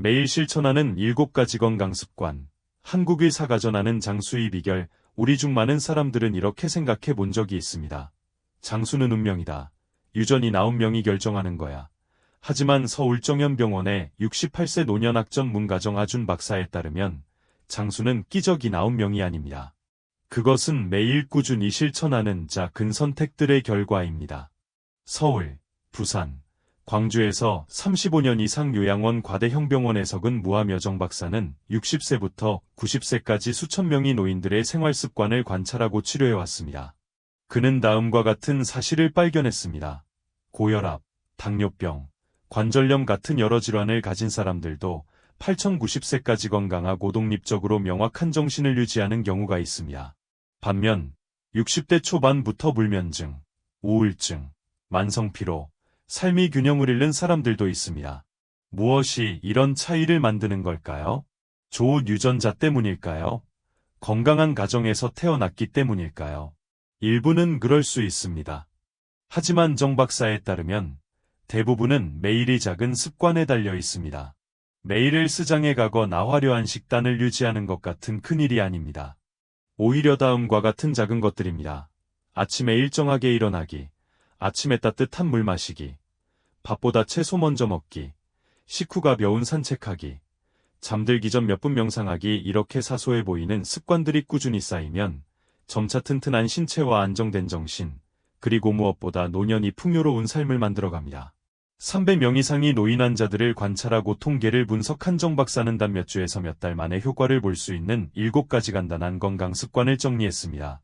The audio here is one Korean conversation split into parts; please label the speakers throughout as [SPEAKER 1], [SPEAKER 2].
[SPEAKER 1] 매일 실천하는 7가지 건강 습관. 한국의사가 전하는 장수의 비결. 우리 중 많은 사람들은 이렇게 생각해 본 적이 있습니다. 장수는 운명이다. 유전이 9명이 결정하는 거야. 하지만 서울정연병원의 68세 노년학 전문 가정 아준 박사에 따르면 장수는 끼적이 9명이 아닙니다. 그것은 매일 꾸준히 실천하는 작은 선택들의 결과입니다. 서울, 부산, 광주에서 35년 이상 요양원 과대형병원에서 근무한 여정 박사는 60세부터 90세까지 수천 명의 노인들의 생활 습관을 관찰하고 치료해왔습니다. 그는 다음과 같은 사실을 발견했습니다. 고혈압, 당뇨병, 관절염 같은 여러 질환을 가진 사람들도 8090세까지 건강하고 독립적으로 명확한 정신을 유지하는 경우가 있습니다. 반면 60대 초반부터 불면증, 우울증, 만성피로, 삶의 균형을 잃는 사람들도 있습니다. 무엇이 이런 차이를 만드는 걸까요? 좋은 유전자 때문일까요? 건강한 가정에서 태어났기 때문일까요? 일부는 그럴 수 있습니다. 하지만 정 박사에 따르면 대부분은 매일의 작은 습관에 달려 있습니다. 매일 스장에 가거나 화려한 식단을 유지하는 것 같은 큰일이 아닙니다. 오히려 다음과 같은 작은 것들입니다. 아침에 일정하게 일어나기, 아침에 따뜻한 물 마시기, 밥보다 채소 먼저 먹기, 식후 가벼운 산책하기, 잠들기 전 몇 분 명상하기. 이렇게 사소해 보이는 습관들이 꾸준히 쌓이면 점차 튼튼한 신체와 안정된 정신, 그리고 무엇보다 노년이 풍요로운 삶을 만들어갑니다. 300명 이상의 노인 환자들을 관찰하고 통계를 분석한 정 박사는 단 몇 주에서 몇 달 만에 효과를 볼 수 있는 7가지 간단한 건강 습관을 정리했습니다.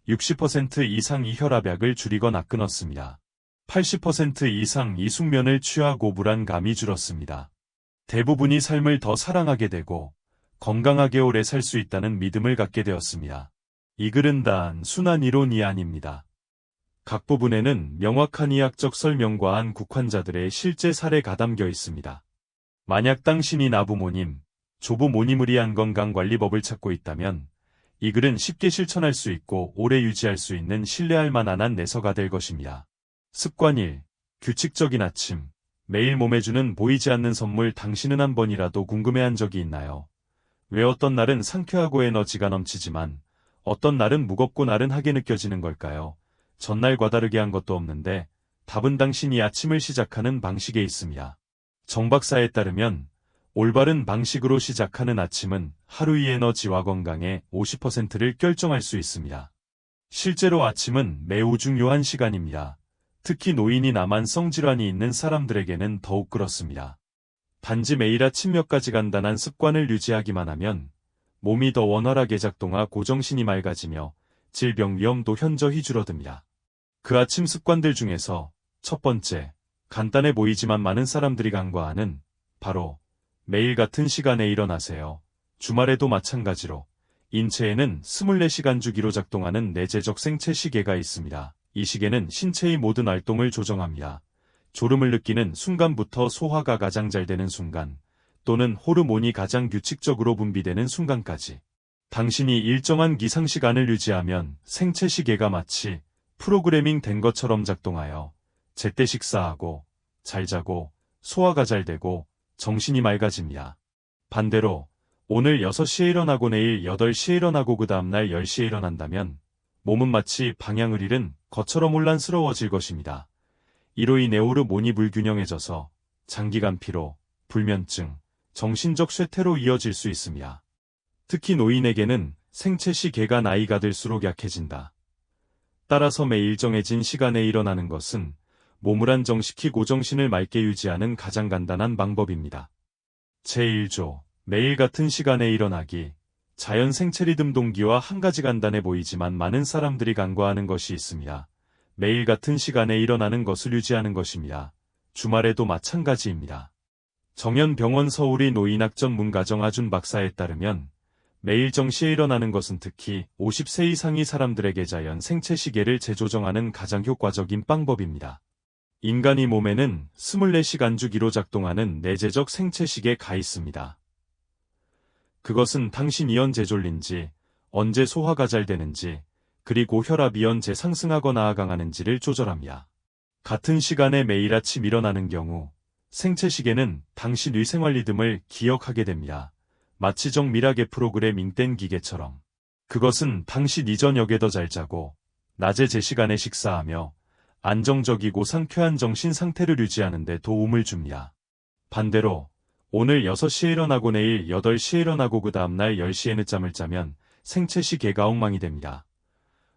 [SPEAKER 1] 60% 이상이 혈압약을 줄이거나 끊었습니다. 80% 이상이 숙면을 취하고 불안감이 줄었습니다. 대부분이 삶을 더 사랑하게 되고 건강하게 오래 살 수 있다는 믿음을 갖게 되었습니다. 이 글은 단순한 이론이 아닙니다. 각 부분에는 명확한 의학적 설명과 한국 환자들의 실제 사례가 담겨 있습니다. 만약 당신이 나부모님, 조부모님을 위한 건강관리법을 찾고 있다면 이 글은 쉽게 실천할 수 있고 오래 유지할 수 있는 신뢰할 만한 안내서가 될 것입니다. 습관 1. 규칙적인 아침. 매일 몸에 주는 보이지 않는 선물. 당신은 한 번이라도 궁금해한 적이 있나요? 왜 어떤 날은 상쾌하고 에너지가 넘치지만 어떤 날은 무겁고 나른하게 느껴지는 걸까요? 전날과 다르게 한 것도 없는데 답은 당신이 아침을 시작하는 방식에 있습니다. 정 박사에 따르면 올바른 방식으로 시작하는 아침은 하루의 에너지와 건강의 50%를 결정할 수 있습니다. 실제로 아침은 매우 중요한 시간입니다. 특히 노인이 나만성 질환이 있는 사람들에게는 더욱 그렇습니다. 단지 매일 아침 몇 가지 간단한 습관을 유지하기만 하면 몸이 더 원활하게 작동하고 정신이 맑아지며 질병 위험도 현저히 줄어듭니다. 그 아침 습관들 중에서 첫 번째, 간단해 보이지만 많은 사람들이 간과하는 바로 매일 같은 시간에 일어나세요. 주말에도 마찬가지로 인체에는 24시간 주기로 작동하는 내재적 생체 시계가 있습니다. 이 시계는 신체의 모든 활동을 조정합니다. 졸음을 느끼는 순간부터 소화가 가장 잘 되는 순간, 또는 호르몬이 가장 규칙적으로 분비되는 순간까지. 당신이 일정한 기상시간을 유지하면 생체 시계가 마치 프로그래밍 된 것처럼 작동하여 제때 식사하고 잘 자고 소화가 잘 되고 정신이 맑아집니다. 반대로 오늘 6시에 일어나고 내일 8시에 일어나고 그 다음날 10시에 일어난다면 몸은 마치 방향을 잃은 것처럼 혼란스러워질 것입니다. 이로 인해 호르몬이 불균형해져서 장기간 피로, 불면증, 정신적 쇠퇴로 이어질 수 있습니다. 특히 노인에게는 생체 시계가 나이가 들수록 약해진다. 따라서 매일 정해진 시간에 일어나는 것은 몸을 안정시키고 정신을 맑게 유지하는 가장 간단한 방법입니다. 제1조, 매일 같은 시간에 일어나기. 자연 생체 리듬 동기와 한 가지 간단해 보이지만 많은 사람들이 간과하는 것이 있습니다. 매일 같은 시간에 일어나는 것을 유지하는 것입니다. 주말에도 마찬가지입니다. 정연병원 서울의 노인학 전문 가정 아준 박사에 따르면 매일 정시에 일어나는 것은 특히 50세 이상의 사람들에게 자연 생체 시계를 재조정하는 가장 효과적인 방법입니다. 인간의 몸에는 24시간 주기로 작동하는 내재적 생체 시계가 있습니다. 그것은 당신이 언제 졸린지, 언제 소화가 잘 되는지, 그리고 혈압이 언제 상승하거나 하강하는지를 조절합니다. 같은 시간에 매일 아침 일어나는 경우 생체시계는 당신의 생활 리듬을 기억하게 됩니다. 마치 정밀하게 프로그래밍된 기계처럼. 그것은 당신이 저녁에 더 잘 자고 낮에 제 시간에 식사하며 안정적이고 상쾌한 정신 상태를 유지하는 데 도움을 줍니다. 반대로 오늘 6시에 일어나고 내일 8시에 일어나고 그 다음날 10시에 늦잠을 자면 생체시계가 엉망이 됩니다.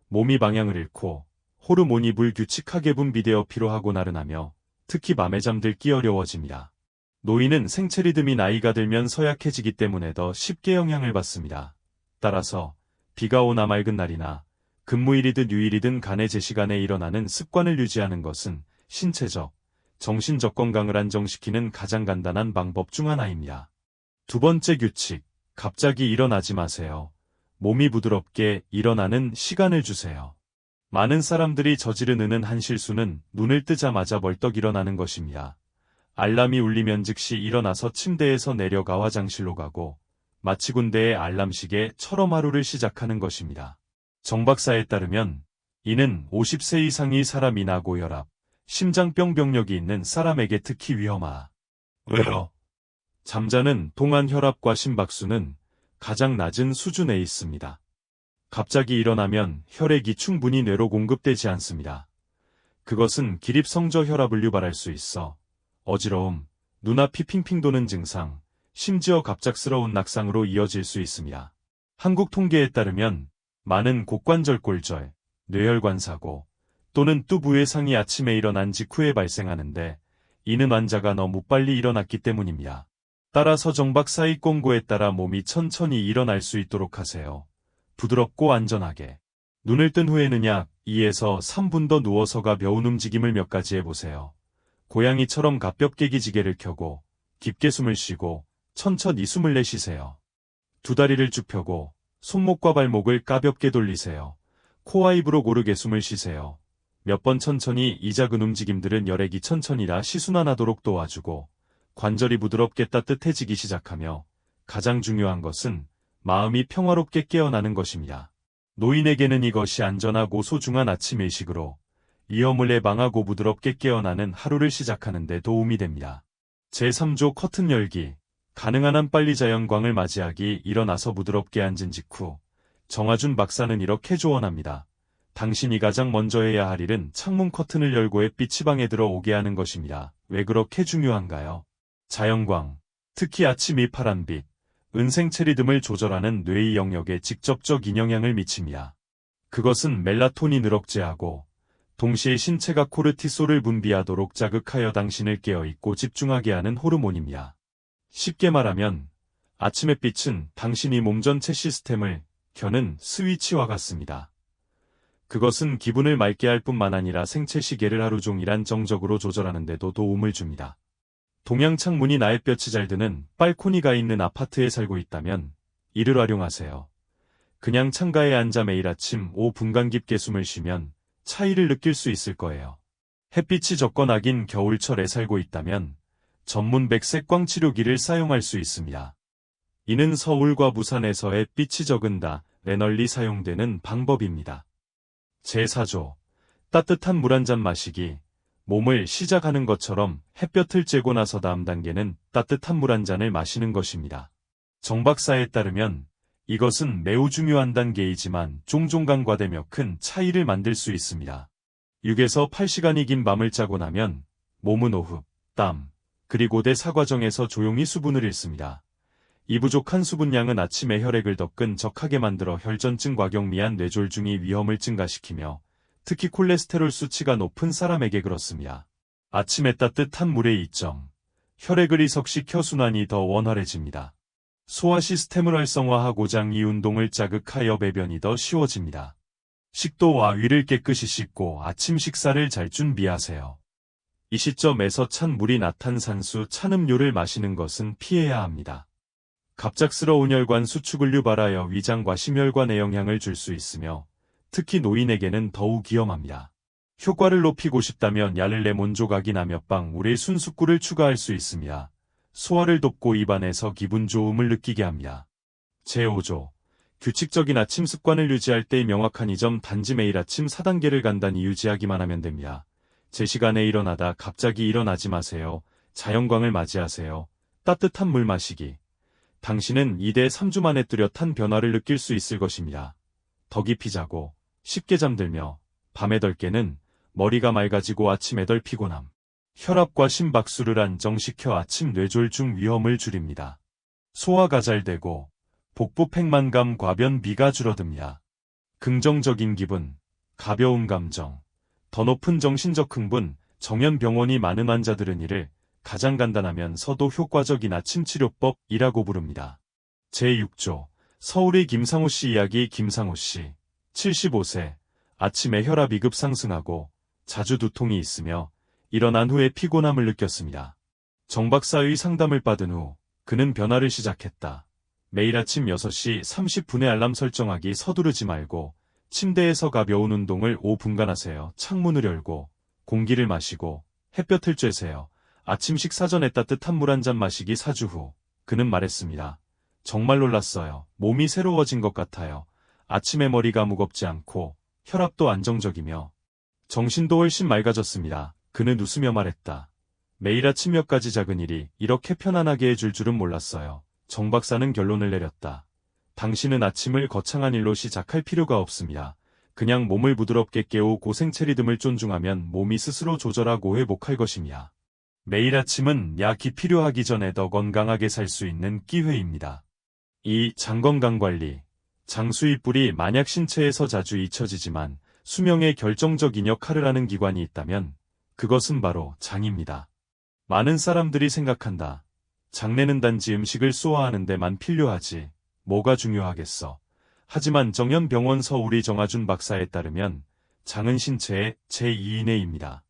[SPEAKER 1] 몸이 방향을 잃고 호르몬이 불규칙하게 분비되어 피로하고 나른하며 특히 밤에 잠들기 어려워집니다. 노인은 생체 리듬이 나이가 들면 서약해지기 때문에 더 쉽게 영향을 받습니다. 따라서 비가 오나 맑은 날이나 근무일이든 유일이든 간에 제 시간에 일어나는 습관을 유지하는 것은 신체적, 정신적 건강을 안정시키는 가장 간단한 방법 중 하나입니다. 두 번째 규칙, 갑자기 일어나지 마세요. 몸이 부드럽게 일어나는 시간을 주세요. 많은 사람들이 저지르는 한 실수는 눈을 뜨자마자 벌떡 일어나는 것입니다. 알람이 울리면 즉시 일어나서 침대에서 내려가 화장실로 가고 마치 군대의 알람시계처럼 하루를 시작하는 것입니다. 정 박사에 따르면 이는 50세 이상의 사람이나 고혈압, 심장병 병력이 있는 사람에게 특히 위험하. 왜요? 잠자는 동안 혈압과 심박수는 가장 낮은 수준에 있습니다. 갑자기 일어나면 혈액이 충분히 뇌로 공급되지 않습니다. 그것은 기립성저 혈압을 유발할 수 있어 어지러움, 눈앞이 핑핑 도는 증상, 심지어 갑작스러운 낙상으로 이어질 수 있습니다. 한국 통계에 따르면 많은 곡관절골절, 뇌혈관 사고 또는 뚜부외상이 아침에 일어난 직후에 발생하는데 이는 환자가 너무 빨리 일어났기 때문입니다. 따라서 정 박사의 권고에 따라 몸이 천천히 일어날 수 있도록 하세요. 부드럽고 안전하게. 눈을 뜬 후에는 약 2에서 3분 더 누워서가 벼운 움직임을 몇 가지 해보세요. 고양이처럼 가볍게 기지개를 켜고 깊게 숨을 쉬고 천천히 숨을 내쉬세요. 두 다리를 쭉 펴고 손목과 발목을 가볍게 돌리세요. 코와 입으로 고르게 숨을 쉬세요. 몇 번 천천히 이 작은 움직임들은 혈액이 천천히라 시순환하도록 도와주고 관절이 부드럽게 따뜻해지기 시작하며 가장 중요한 것은 마음이 평화롭게 깨어나는 것입니다. 노인에게는 이것이 안전하고 소중한 아침 일식으로 위험을 예방하고 부드럽게 깨어나는 하루를 시작하는 데 도움이 됩니다. 제3조 커튼 열기. 가능한 한 빨리 자연광을 맞이하기. 일어나서 부드럽게 앉은 직후 정화준 박사는 이렇게 조언합니다. 당신이 가장 먼저 해야 할 일은 창문 커튼을 열고 햇빛이 방에 들어오게 하는 것입니다. 왜 그렇게 중요한가요? 자연광, 특히 아침이 파란빛, 은생체 리듬을 조절하는 뇌의 영역에 직접적인 영향을 미칩니다. 그것은 멜라토닌을 억제하고 동시에 신체가 코르티솔을 분비하도록 자극하여 당신을 깨어있고 집중하게 하는 호르몬입니다. 쉽게 말하면 아침 햇빛은 당신이 몸 전체 시스템을 켜는 스위치와 같습니다. 그것은 기분을 맑게 할 뿐만 아니라 생체 시계를 하루 종일 안정적으로 조절하는 데도 도움을 줍니다. 동양 창문이 나햇볕이 잘 드는 발코니가 있는 아파트에 살고 있다면 이를 활용하세요. 그냥 창가에 앉아 매일 아침 5분간 깊게 숨을 쉬면 차이를 느낄 수 있을 거예요. 햇빛이 적건 아긴 겨울철에 살고 있다면 전문 백색광 치료기를 사용할 수 있습니다. 이는 서울과 부산에서 햇빛이 적은다 널리 사용되는 방법입니다. 제4조. 따뜻한 물 한 잔 마시기. 몸을 시작하는 것처럼 햇볕을 쬐고 나서 다음 단계는 따뜻한 물 한 잔을 마시는 것입니다. 정 박사에 따르면 이것은 매우 중요한 단계이지만 종종 간과되며 큰 차이를 만들 수 있습니다. 6에서 8시간이 긴 밤을 자고 나면 몸은 호흡, 땀, 그리고 대사 과정에서 조용히 수분을 잃습니다. 이 부족한 수분량은 아침에 혈액을 더 끈적하게 만들어 혈전증과 경미한 뇌졸중의 위험을 증가시키며 특히 콜레스테롤 수치가 높은 사람에게 그렇습니다. 아침에 따뜻한 물의 이점, 혈액을 이석시켜 순환이 더 원활해집니다. 소화 시스템을 활성화하고 장이 운동을 자극하여 배변이 더 쉬워집니다. 식도와 위를 깨끗이 씻고 아침 식사를 잘 준비하세요. 이 시점에서 찬 물이나 탄산수, 찬 음료를 마시는 것은 피해야 합니다. 갑작스러운 혈관 수축을 유발하여 위장과 심혈관에 영향을 줄 수 있으며 특히 노인에게는 더욱 위험합니다. 효과를 높이고 싶다면 야를레몬 조각이나 몇 방울의 순숫꿀을 추가할 수 있습니다. 소화를 돕고 입안에서 기분 좋음을 느끼게 합니다. 제5조. 규칙적인 아침 습관을 유지할 때의 명확한 이 점 단지 매일 아침 4단계를 간단히 유지하기만 하면 됩니다. 제 시간에 일어나다 갑자기 일어나지 마세요. 자연광을 맞이하세요. 따뜻한 물 마시기. 당신은 이대 3주 만에 뚜렷한 변화를 느낄 수 있을 것입니다. 더 깊이 자고 쉽게 잠들며 밤에 덜 깨는 머리가 맑아지고 아침에 덜 피곤함. 혈압과 심박수를 안정시켜 아침 뇌졸중 위험을 줄입니다. 소화가 잘 되고 복부 팽만감 과변비가 줄어듭니다. 긍정적인 기분, 가벼운 감정, 더 높은 정신적 흥분, 정연병원이 많은 환자들은 이를 가장 간단하면서도 효과적인 아침치료법이라고 부릅니다. 제6조 서울의 김상호 씨 이야기. 김상호 씨 75세, 아침에 혈압이 급상승하고 자주 두통이 있으며 일어난 후에 피곤함을 느꼈습니다. 정 박사의 상담을 받은 후 그는 변화를 시작했다. 매일 아침 6시 30분에 알람 설정하기. 서두르지 말고 침대에서 가벼운 운동을 5분간 하세요. 창문을 열고 공기를 마시고 햇볕을 쬐세요. 아침 식사 전에 따뜻한 물 한 잔 마시기. 4주 후 그는 말했습니다. 정말 놀랐어요. 몸이 새로워진 것 같아요. 아침에 머리가 무겁지 않고 혈압도 안정적이며 정신도 훨씬 맑아졌습니다. 그는 웃으며 말했다. 매일 아침 몇 가지 작은 일이 이렇게 편안하게 해줄 줄은 몰랐어요. 정 박사는 결론을 내렸다. 당신은 아침을 거창한 일로 시작할 필요가 없습니다. 그냥 몸을 부드럽게 깨우고 생체리듬을 존중하면 몸이 스스로 조절하고 회복할 것입니다. 매일 아침은 약이 필요하기 전에 더 건강하게 살 수 있는 기회입니다. 2. 장건강관리. 장수의 뿔이 만약 신체에서 자주 잊혀지지만 수명에 결정적인 역할을 하는 기관이 있다면 그것은 바로 장입니다. 많은 사람들이 생각한다. 장내는 단지 음식을 소화하는 데만 필요하지. 뭐가 중요하겠어. 하지만 정연병원 서울의 정하준 박사에 따르면 장은 신체의 제2인회입니다.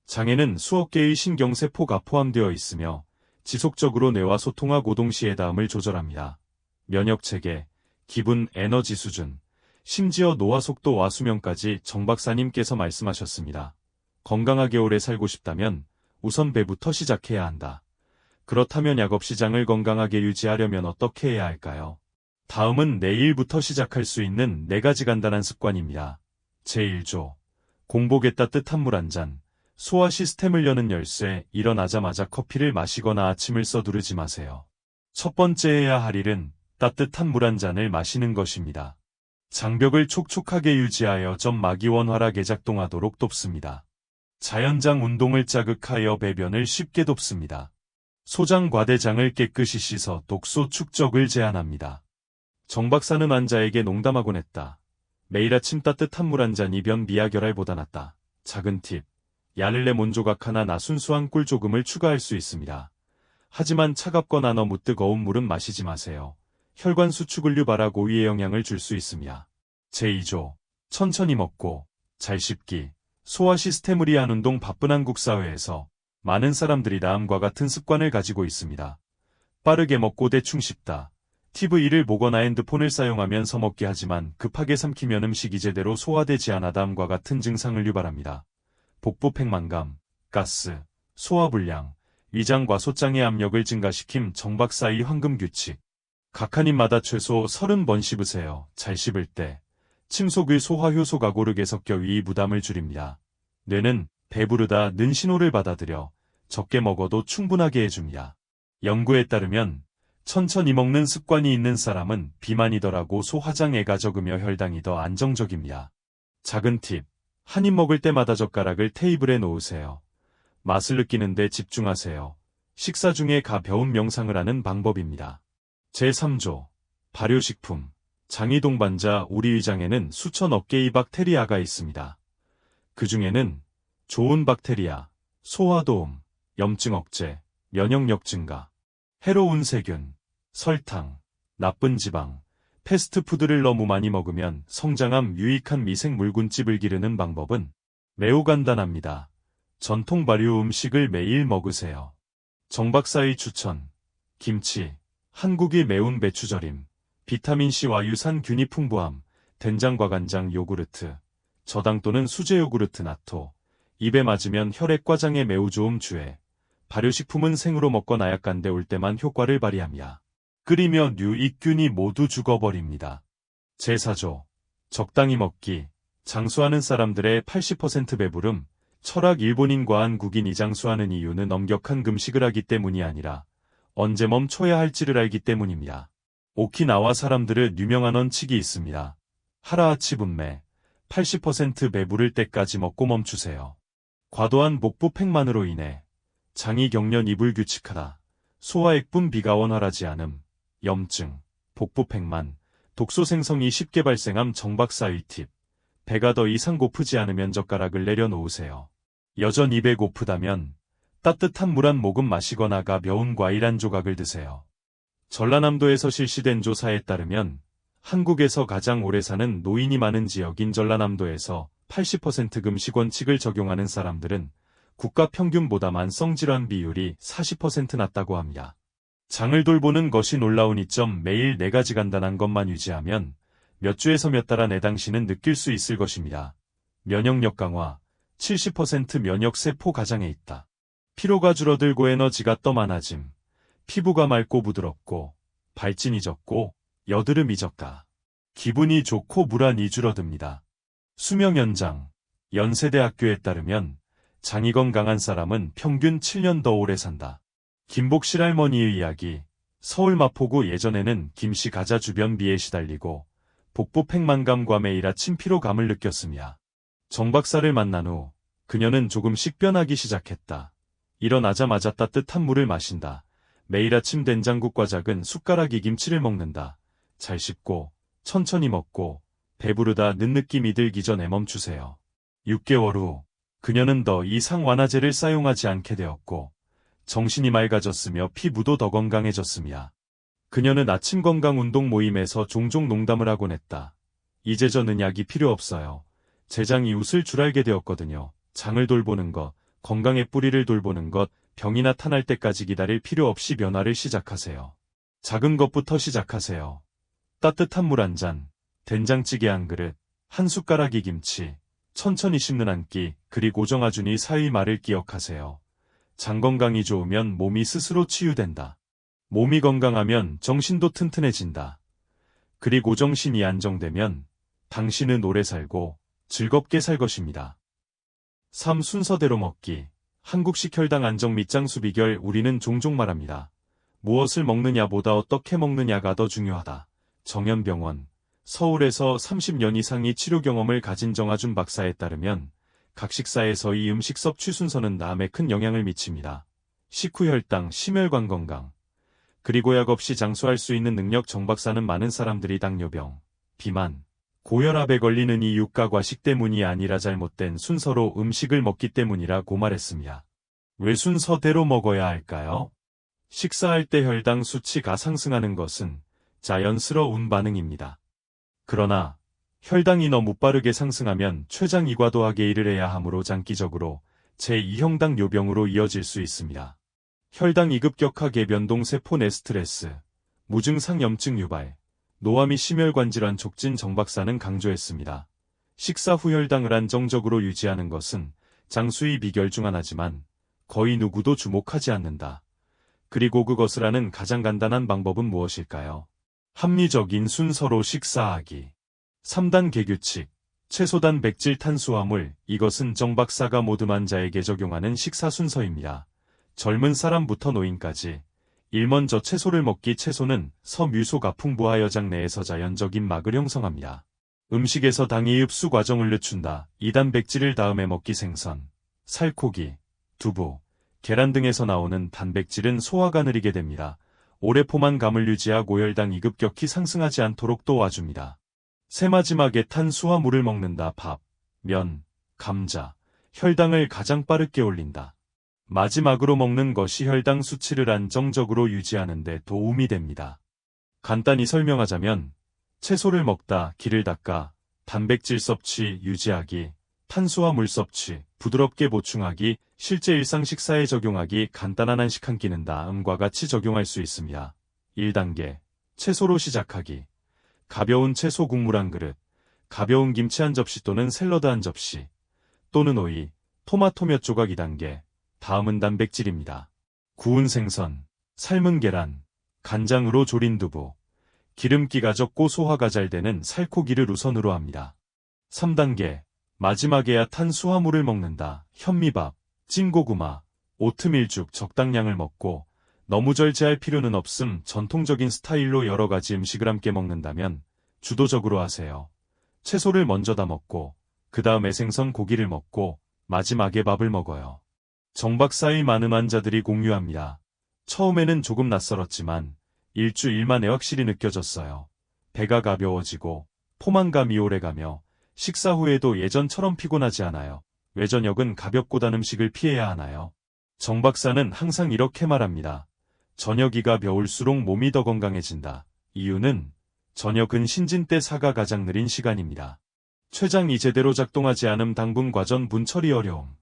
[SPEAKER 1] 장에는 수억 개의 신경세포가 포함되어 있으며 지속적으로 뇌와 소통하고 동시에 다음을 조절합니다. 면역체계, 기분, 에너지 수준, 심지어 노화 속도와 수명까지 정 박사님께서 말씀하셨습니다. 건강하게 오래 살고 싶다면 우선 배부터 시작해야 한다. 그렇다면 약 없이 장을 건강하게 유지하려면 어떻게 해야 할까요? 다음은 내일부터 시작할 수 있는 4가지 간단한 습관입니다. 제1조. 공복에 따뜻한 물 한 잔. 소화 시스템을 여는 열쇠. 일어나자마자 커피를 마시거나 아침을 서두르지 마세요. 첫 번째 해야 할 일은 따뜻한 물 한 잔을 마시는 것입니다. 장벽을 촉촉하게 유지하여 점막이원활하게 작동하도록 돕습니다. 자연장 운동을 자극하여 배변을 쉽게 돕습니다. 소장과대장을 깨끗이 씻어 독소 축적을 제한합니다. 정 박사는 환자에게 농담하곤 했다. 매일 아침 따뜻한 물 한 잔이 변 비하결할보다 낫다. 작은 팁. 야를 레몬 조각 하나나 순수한 꿀 조금을 추가할 수 있습니다. 하지만 차갑거나 너무 뜨거운 물은 마시지 마세요. 혈관 수축을 유발하고 위에 영향을 줄 수 있습니다. 제2조. 천천히 먹고 잘 씹기. 소화 시스템을 위한 운동. 바쁜 한국 사회에서 많은 사람들이 다음과 같은 습관을 가지고 있습니다. 빠르게 먹고 대충 씹다. TV를 보거나 핸드폰을 사용하면서 먹기. 하지만 급하게 삼키면 음식이 제대로 소화되지 않아 다음과 같은 증상을 유발합니다. 복부 팽만감, 가스, 소화불량, 위장과 소장의 압력을 증가시킴. 정 박사의 황금규칙. 각 한 입마다 최소 30번 씹으세요. 잘 씹을 때 침 속의 소화효소가 고르게 섞여 위 부담을 줄입니다. 뇌는 배부르다는 신호를 받아들여 적게 먹어도 충분하게 해줍니다. 연구에 따르면 천천히 먹는 습관이 있는 사람은 비만이 덜하고 소화장애가 적으며 혈당이 더 안정적입니다. 작은 팁. 한 입 먹을 때마다 젓가락을 테이블에 놓으세요. 맛을 느끼는 데 집중하세요. 식사 중에 가벼운 명상을 하는 방법입니다. 제3조. 발효식품. 장이 동반자. 우리 위장에는 수천억 개의 박테리아가 있습니다. 그 중에는 좋은 박테리아, 소화도움, 염증 억제, 면역력 증가, 해로운 세균, 설탕, 나쁜 지방, 패스트푸드를 너무 많이 먹으면 성장함. 유익한 미생물군집을 기르는 방법은 매우 간단합니다. 전통 발효 음식을 매일 먹으세요. 정 박사의 추천. 김치, 한국의 매운 배추절임, 비타민C와 유산균이 풍부함, 된장과 간장 요구르트, 저당 또는 수제 요구르트 나토, 입에 맞으면 혈액과장에 매우 좋음. 주에 발효식품은 생으로 먹거나 약간 데울 때만 효과를 발휘합니다. 끓이며 유익균이 모두 죽어버립니다. 제4조. 적당히 먹기. 장수하는 사람들의 80% 배부름, 철학 일본인과 한국인이 장수하는 이유는 엄격한 금식을 하기 때문이 아니라 언제 멈춰야 할지를 알기 때문입니다. 오키나와 사람들은 유명한 원칙이 있습니다. 하라하치 분매, 80% 배부를 때까지 먹고 멈추세요. 과도한 복부 팽만으로 인해 장이 경련 입을 규칙하다. 소화액분 비가 원활하지 않음, 염증, 복부 팽만, 독소 생성이 쉽게 발생함. 정박사의 팁. 배가 더 이상 고프지 않으면 젓가락을 내려놓으세요. 여전히 배 고프다면 따뜻한 물 한 모금 마시거나 가벼운 과일 한 조각을 드세요. 전라남도에서 실시된 조사에 따르면 한국에서 가장 오래 사는 노인이 많은 지역인 전라남도에서 80% 금식 원칙을 적용하는 사람들은 국가 평균보다 만성질환 비율이 40% 낮다고 합니다. 장을 돌보는 것이 놀라운 이점. 매일 4가지 간단한 것만 유지하면 몇 주에서 몇 달 안에 당신은 느낄 수 있을 것입니다. 면역력 강화, 70% 면역세포 가장에 있다. 피로가 줄어들고 에너지가 더 많아짐. 피부가 맑고 부드럽고 발진이 적고 여드름이 적다. 기분이 좋고 불안이 줄어듭니다. 수명 연장. 연세대학교에 따르면 장이 건강한 사람은 평균 7년 더 오래 산다. 김복실 할머니의 이야기. 서울 마포구. 예전에는 김씨 가자 주변비에 시달리고 복부 팽만감과 매일 아침 피로감을 느꼈으며 정 박사를 만난 후 그녀는 조금씩 변하기 시작했다. 일어나자마자 따뜻한 물을 마신다. 매일 아침 된장국과 작은 숟가락이 김치를 먹는다. 잘 씹고 천천히 먹고 배부르다는 느낌이 들기 전에 멈추세요. 6개월 후 그녀는 더 이상 완화제를 사용하지 않게 되었고 정신이 맑아졌으며 피부도 더 건강해졌으며 그녀는 아침 건강 운동 모임에서 종종 농담을 하곤 했다. 이제 저는 약이 필요 없어요. 제 장이 웃을 줄 알게 되었거든요. 장을 돌보는 것, 건강의 뿌리를 돌보는 것, 병이 나타날 때까지 기다릴 필요 없이 변화를 시작하세요. 작은 것부터 시작하세요. 따뜻한 물 한 잔, 된장찌개 한 그릇, 한 숟가락이 김치, 천천히 씹는 한 끼, 그리고 정아준이 사의 말을 기억하세요. 장 건강이 좋으면 몸이 스스로 치유된다. 몸이 건강하면 정신도 튼튼해진다. 그리고 정신이 안정되면 당신은 오래 살고 즐겁게 살 것입니다. 3. 순서대로 먹기. 한국식 혈당 안정 및 장수 비결. 우리는 종종 말합니다. 무엇을 먹느냐보다 어떻게 먹느냐가 더 중요하다. 정연병원. 서울에서 30년 이상의 치료 경험을 가진 정아준 박사에 따르면 각 식사에서 이 음식 섭취 순서는 다음에 큰 영향을 미칩니다. 식후 혈당, 심혈관 건강. 그리고 약 없이 장수할 수 있는 능력. 정 박사는 많은 사람들이 당뇨병, 비만, 고혈압에 걸리는 이유가 과식 때문이 아니라 잘못된 순서로 음식을 먹기 때문이라고 말했습니다. 왜 순서대로 먹어야 할까요? 식사할 때 혈당 수치가 상승하는 것은 자연스러운 반응입니다. 그러나 혈당이 너무 빠르게 상승하면 췌장 이과도하게 일을 해야 하므로 장기적으로 제2형 당뇨병으로 이어질 수 있습니다. 혈당이 급격하게 변동세포 내 스트레스, 무증상 염증 유발, 노화 및 심혈관 질환 촉진. 정 박사는 강조했습니다. 식사 후 혈당을 안정적으로 유지하는 것은 장수의 비결 중 하나지만 거의 누구도 주목하지 않는다. 그리고 그것을 하는 가장 간단한 방법은 무엇일까요? 합리적인 순서로 식사하기. 3단계 규칙. 채소, 단백질, 탄수화물. 이것은 정 박사가 모든 환자에게 적용하는 식사 순서입니다. 젊은 사람부터 노인까지. 1. 먼저 채소를 먹기. 채소는 섬유소가 풍부하여 장 내에서 자연적인 막을 형성합니다. 음식에서 당의 흡수 과정을 늦춘다. 2. 단백질을 다음에 먹기. 생선, 살코기, 두부, 계란 등에서 나오는 단백질은 소화가 느리게 됩니다. 오래 포만감을 유지하고 혈당이 급격히 상승하지 않도록 도와줍니다. 3. 마지막에 탄수화물을 먹는다. 밥, 면, 감자. 혈당을 가장 빠르게 올린다. 마지막으로 먹는 것이 혈당 수치를 안정적으로 유지하는 데 도움이 됩니다. 간단히 설명하자면 채소를 먹다, 기를 닦아, 단백질 섭취 유지하기, 탄수화물 섭취 부드럽게 보충하기, 실제 일상 식사에 적용하기. 간단한 한식 한 끼는 다음과 같이 적용할 수 있습니다. 1단계. 채소로 시작하기. 가벼운 채소 국물 한 그릇, 가벼운 김치 한 접시 또는 샐러드 한 접시, 또는 오이, 토마토 몇 조각. 2단계. 다음은 단백질입니다. 구운 생선, 삶은 계란, 간장으로 졸인 두부, 기름기가 적고 소화가 잘 되는 살코기를 우선으로 합니다. 3단계. 마지막에야 탄수화물을 먹는다. 현미밥, 찐고구마, 오트밀죽 적당량을 먹고 너무 절제할 필요는 없음. 전통적인 스타일로 여러 가지 음식을 함께 먹는다면 주도적으로 하세요. 채소를 먼저 다 먹고 그 다음에 생선 고기를 먹고 마지막에 밥을 먹어요. 정 박사의 많은 환자들이 공유합니다. 처음에는 조금 낯설었지만 일주일 만에 확실히 느껴졌어요. 배가 가벼워지고 포만감이 오래가며 식사 후에도 예전처럼 피곤하지 않아요. 왜 저녁은 가볍고 단 음식을 피해야 하나요? 정 박사는 항상 이렇게 말합니다. 저녁이 가벼울수록 몸이 더 건강해진다. 이유는 저녁은 신진 때 사가 가장 느린 시간입니다. 췌장이 제대로 작동하지 않음 당분 과전 분철이 어려움.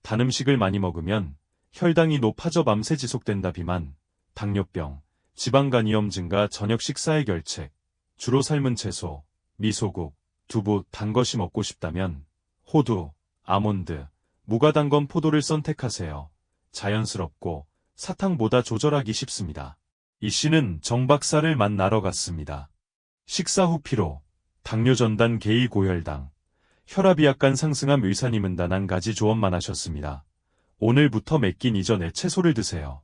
[SPEAKER 1] 단 음식을 많이 먹으면 혈당이 높아져 밤새 지속된다. 비만, 당뇨병, 지방간이염 증가. 저녁 식사의 결책. 주로 삶은 채소, 미소국, 두부, 단 것이 먹고 싶다면 호두, 아몬드, 무가당 건 포도를 선택하세요. 자연스럽고 사탕보다 조절하기 쉽습니다. 이 씨는 정 박사를 만나러 갔습니다. 식사 후 피로, 당뇨 전단 개의 고혈당, 혈압이 약간 상승함. 의사님은 단 한 가지 조언만 하셨습니다. 오늘부터 맵긴 이전에 채소를 드세요.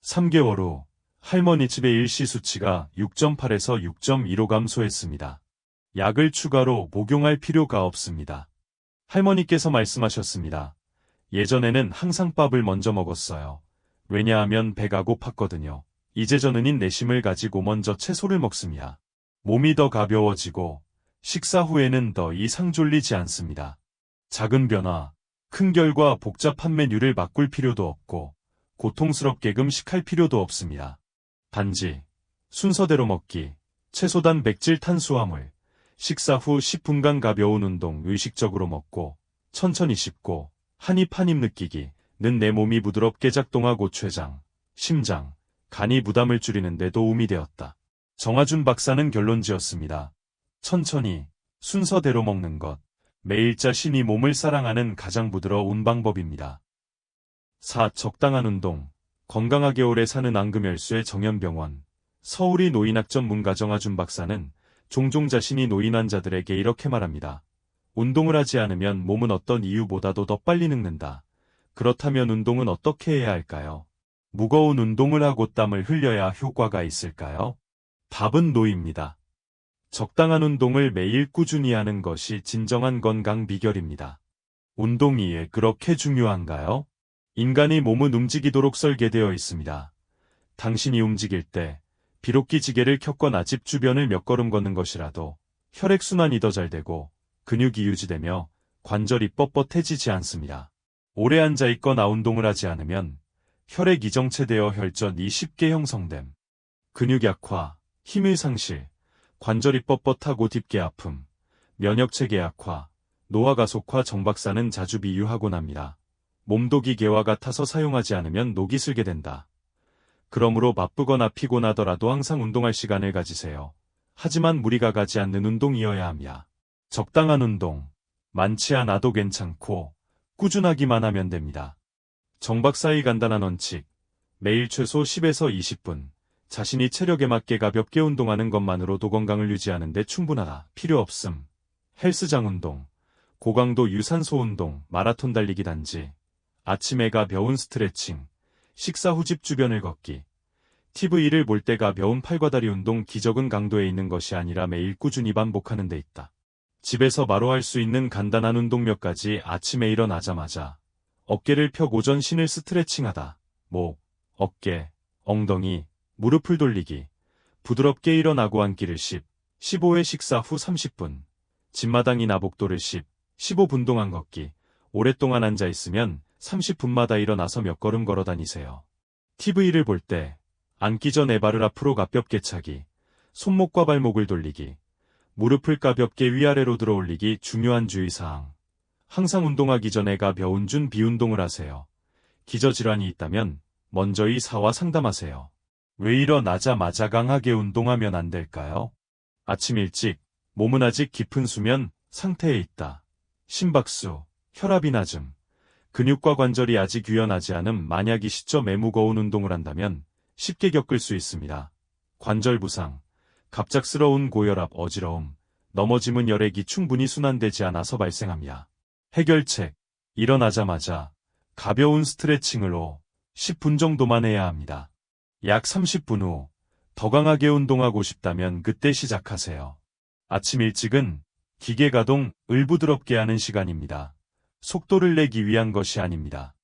[SPEAKER 1] 3개월 후 할머니 집의 일시 수치가 6.8에서 6.2로 감소했습니다. 약을 추가로 복용할 필요가 없습니다. 할머니께서 말씀하셨습니다. 예전에는 항상 밥을 먼저 먹었어요. 왜냐하면 배가 고팠거든요. 이제 저는 내심을 가지고 먼저 채소를 먹습니다. 몸이 더 가벼워지고 식사 후에는 더 이상 졸리지 않습니다. 작은 변화, 큰 결과. 복잡한 메뉴를 바꿀 필요도 없고 고통스럽게 금식할 필요도 없습니다. 단지 순서대로 먹기, 채소, 단백질, 탄수화물, 식사 후 10분간 가벼운 운동, 의식적으로 먹고 천천히 씹고 한 입 한 입 느끼기. 는 내 몸이 부드럽게 작동하고 췌장, 심장, 간이 부담을 줄이는 데 도움이 되었다. 정하준 박사는 결론 지었습니다. 천천히, 순서대로 먹는 것. 매일 자신이 몸을 사랑하는 가장 부드러운 방법입니다. 4. 적당한 운동. 건강하게 오래 사는 앙금열수의 정연병원. 서울이 노인학전 문가 정하준 박사는 종종 자신이 노인 환자들에게 이렇게 말합니다. 운동을 하지 않으면 몸은 어떤 이유보다도 더 빨리 늙는다. 그렇다면 운동은 어떻게 해야 할까요? 무거운 운동을 하고 땀을 흘려야 효과가 있을까요? 답은 노입니다. 적당한 운동을 매일 꾸준히 하는 것이 진정한 건강 비결입니다. 운동이 왜 그렇게 중요한가요? 인간이 몸은 움직이도록 설계되어 있습니다. 당신이 움직일 때 비록 기지개를 켰거나 집 주변을 몇 걸음 걷는 것이라도 혈액순환이 더 잘 되고 근육이 유지되며 관절이 뻣뻣해지지 않습니다. 오래 앉아있거나 운동을 하지 않으면 혈액 이정체되어 혈전이 쉽게 형성됨. 근육 약화, 힘의 상실, 관절이 뻣뻣하고 딥게 아픔, 면역체계 약화, 노화 가속화. 정 박사는 자주 비유하곤 합니다. 몸도 기계와 같아서 사용하지 않으면 녹이 슬게 된다. 그러므로 바쁘거나 피곤하더라도 항상 운동할 시간을 가지세요. 하지만 무리가 가지 않는 운동이어야 합니다. 적당한 운동, 많지 않아도 괜찮고 꾸준하기만 하면 됩니다. 정 박사의 간단한 원칙, 매일 최소 10에서 20분, 자신이 체력에 맞게 가볍게 운동하는 것만으로도 건강을 유지하는 데 충분하다. 필요 없음. 헬스장 운동, 고강도 유산소 운동, 마라톤 달리기 단지, 아침에 가벼운 스트레칭, 식사 후 집 주변을 걷기, TV를 볼 때 가벼운 팔과 다리 운동. 기적은 강도에 있는 것이 아니라 매일 꾸준히 반복하는 데 있다. 집에서 바로 할 수 있는 간단한 운동 몇 가지. 아침에 일어나자마자 어깨를 펴고 전신을 스트레칭하다. 목, 어깨, 엉덩이, 무릎을 돌리기. 부드럽게 일어나고 앉기를 10, 15회. 식사 후 30분. 집마당이나 복도를 10, 15분 동안 걷기. 오랫동안 앉아있으면 30분마다 일어나서 몇 걸음 걸어 다니세요. TV를 볼 때 앉기 전에 발을 앞으로 가볍게 차기. 손목과 발목을 돌리기. 무릎을 가볍게 위아래로 들어 올리기. 중요한 주의사항. 항상 운동하기 전에 가벼운 준비 운동을 하세요. 기저질환이 있다면 먼저 의사와 상담하세요. 왜 일어나자마자 강하게 운동하면 안 될까요? 아침 일찍, 몸은 아직 깊은 수면 상태에 있다. 심박수, 혈압이 낮음, 근육과 관절이 아직 유연하지 않음. 만약 이 시점에 무거운 운동을 한다면 쉽게 겪을 수 있습니다. 관절 부상, 갑작스러운 고혈압, 어지러움, 넘어짐은 혈액이 충분히 순환되지 않아서 발생합니다. 해결책. 일어나자마자 가벼운 스트레칭으로 10분 정도만 해야 합니다. 약 30분 후 더 강하게 운동하고 싶다면 그때 시작하세요. 아침 일찍은 기계 가동을 부드럽게 하는 시간입니다. 속도를 내기 위한 것이 아닙니다.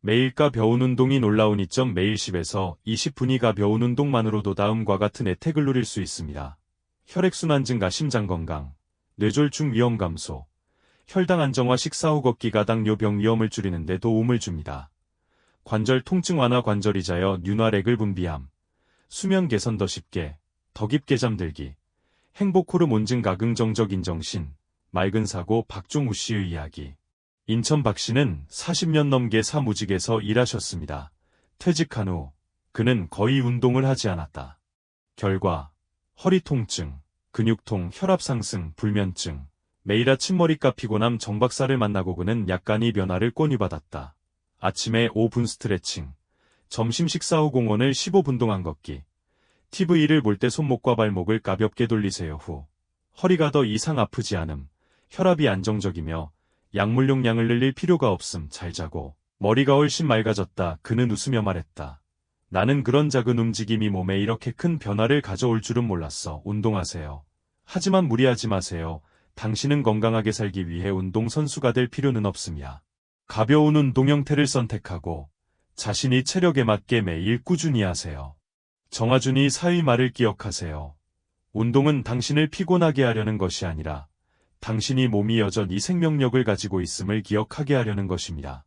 [SPEAKER 1] 매일 가벼운 운동이 놀라운 이점. 매일 10에서 20분이 가벼운 운동만으로도 다음과 같은 혜택을 누릴 수 있습니다. 혈액순환 증가, 심장 건강, 뇌졸중 위험 감소, 혈당 안정화, 식사 후 걷기가 당뇨병 위험을 줄이는 데 도움을 줍니다. 관절 통증 완화, 관절이 자여 윤활액을 분비함, 수면 개선, 더 쉽게, 더 깊게 잠들기, 행복 호르몬 증가, 긍정적 인정신, 맑은 사고. 박종우 씨의 이야기. 인천 박 씨는 40년 넘게 사무직에서 일하셨습니다. 퇴직한 후 그는 거의 운동을 하지 않았다. 결과 허리 통증, 근육통, 혈압 상승, 불면증, 매일 아침 머리카 피곤함. 정 박사를 만나고 그는 약간의 변화를 권유받았다. 아침에 5분 스트레칭, 점심 식사 후 공원을 15분 동안 걷기, TV를 볼 때 손목과 발목을 가볍게 돌리세요. 후 허리가 더 이상 아프지 않음, 혈압이 안정적이며 약물 용량을 늘릴 필요가 없음, 잘 자고 머리가 훨씬 맑아졌다. 그는 웃으며 말했다. 나는 그런 작은 움직임이 몸에 이렇게 큰 변화를 가져올 줄은 몰랐어. 운동하세요. 하지만 무리하지 마세요. 당신은 건강하게 살기 위해 운동선수가 될 필요는 없습니다. 가벼운 운동 형태를 선택하고 자신이 체력에 맞게 매일 꾸준히 하세요. 정하준이 사의 말을 기억하세요. 운동은 당신을 피곤하게 하려는 것이 아니라 당신이 몸이 여전히 생명력을 가지고 있음을 기억하게 하려는 것입니다.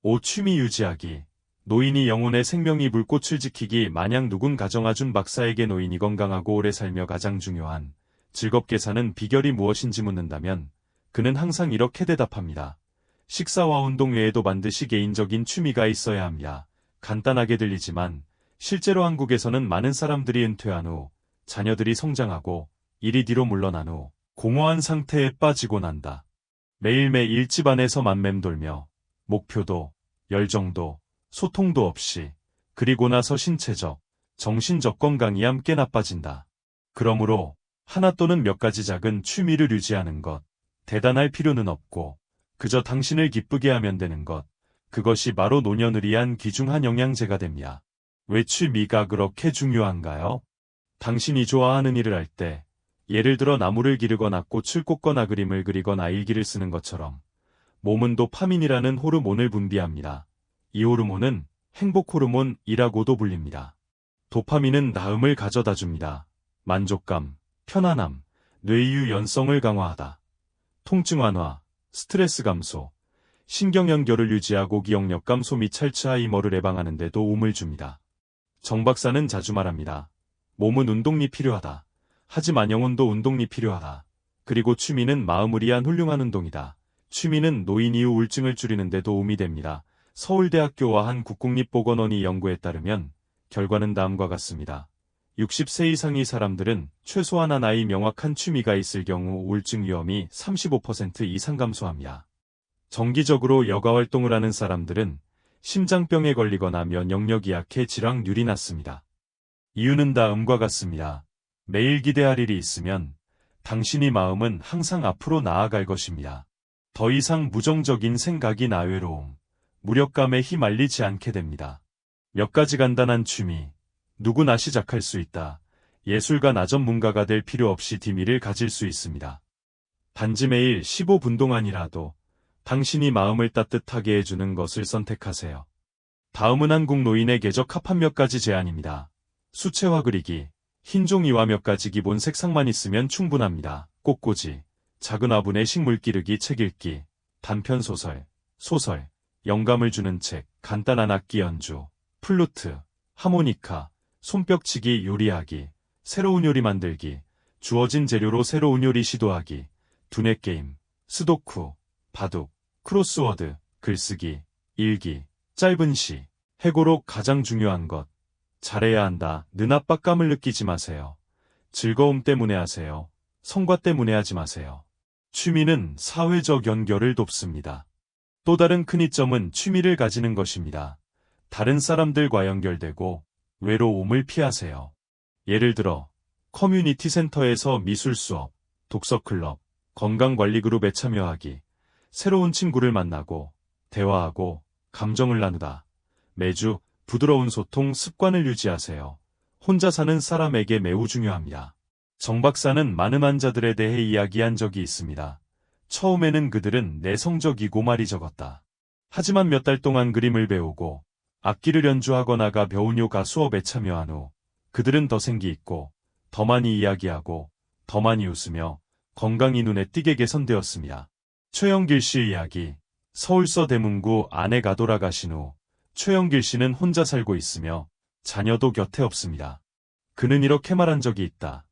[SPEAKER 1] 5. 취미 유지하기. 노인이 영혼의 생명이 불꽃을 지키기. 만약 누군가 정하준 박사에게 노인이 건강하고 오래 살며 가장 중요한 즐겁게 사는 비결이 무엇인지 묻는다면 그는 항상 이렇게 대답합니다. 식사와 운동 외에도 반드시 개인적인 취미가 있어야 합니다. 간단하게 들리지만 실제로 한국에서는 많은 사람들이 은퇴한 후 자녀들이 성장하고 일이 뒤로 물러난 후 공허한 상태에 빠지곤 한다. 매일매일 집안에서 맘맴돌며 목표도, 열정도, 소통도 없이, 그리고 나서 신체적, 정신적 건강이 함께 나빠진다. 그러므로 하나 또는 몇 가지 작은 취미를 유지하는 것, 대단할 필요는 없고 그저 당신을 기쁘게 하면 되는 것, 그것이 바로 노년을 위한 귀중한 영양제가 됩니다. 왜 취미가 그렇게 중요한가요? 당신이 좋아하는 일을 할 때, 예를 들어 나무를 기르거나 꽃을 꽂거나 그림을 그리거나 일기를 쓰는 것처럼 몸은 도파민이라는 호르몬을 분비합니다. 이 호르몬은 행복 호르몬이라고도 불립니다. 도파민은 나음을 가져다 줍니다. 만족감, 편안함, 뇌의 유연성을 강화하다. 통증 완화, 스트레스 감소, 신경 연결을 유지하고 기억력 감소 및 알츠하이머를 예방하는 데 도움을 줍니다. 정 박사는 자주 말합니다. 몸은 운동이 필요하다. 하지만 영혼도 운동이 필요하다. 그리고 취미는 마음을 위한 훌륭한 운동이다. 취미는 노인 이후 우울증을 줄이는 데 도움이 됩니다. 서울대학교와 한 국공립보건원이 연구에 따르면 결과는 다음과 같습니다. 60세 이상의 사람들은 최소한 하나의 명확한 취미가 있을 경우 우울증 위험이 35% 이상 감소합니다. 정기적으로 여가 활동을 하는 사람들은 심장병에 걸리거나 면역력이 약해 질환율이 낮습니다. 이유는 다음과 같습니다. 매일 기대할 일이 있으면 당신의 마음은 항상 앞으로 나아갈 것입니다. 더 이상 부정적인 생각이나 외로움, 무력감에 휘말리지 않게 됩니다. 몇 가지 간단한 취미, 누구나 시작할 수 있다. 예술가나 전문가가 될 필요 없이 디미를 가질 수 있습니다. 단지 매일 15분 동안이라도 당신이 마음을 따뜻하게 해주는 것을 선택하세요. 다음은 한국 노인에게 적합한 몇 가지 제안입니다. 수채화 그리기, 흰 종이와 몇 가지 기본 색상만 있으면 충분합니다. 꽃꽂이, 작은 화분에 식물 기르기, 책 읽기, 단편 소설, 영감을 주는 책, 간단한 악기 연주, 플루트, 하모니카, 손뼉치기, 요리하기, 새로운 요리 만들기, 주어진 재료로 새로운 요리 시도하기, 두뇌 게임, 스도쿠, 바둑, 크로스워드, 글쓰기, 일기, 짧은 시, 해고록. 가장 중요한 것, 잘해야 한다. 는 압박감을 느끼지 마세요. 즐거움 때문에 하세요. 성과 때문에 하지 마세요. 취미는 사회적 연결을 돕습니다. 또 다른 큰 이점은 취미를 가지는 것입니다. 다른 사람들과 연결되고 외로움을 피하세요. 예를 들어 커뮤니티 센터에서 미술 수업, 독서클럽, 건강관리그룹에 참여하기, 새로운 친구를 만나고, 대화하고, 감정을 나누다. 매주 부드러운 소통 습관을 유지하세요. 혼자 사는 사람에게 매우 중요합니다. 정 박사는 많은 환자들에 대해 이야기한 적이 있습니다. 처음에는 그들은 내성적이고 말이 적었다. 하지만 몇 달 동안 그림을 배우고 악기를 연주하거나가 배운 요가 수업에 참여한 후 그들은 더 생기 있고 더 많이 이야기하고 더 많이 웃으며 건강이 눈에 띄게 개선되었습니다. 최영길 씨 이야기. 서울서 대문구 아내가 돌아가신 후 최영길 씨는 혼자 살고 있으며 자녀도 곁에 없습니다. 그는 이렇게 말한 적이 있다.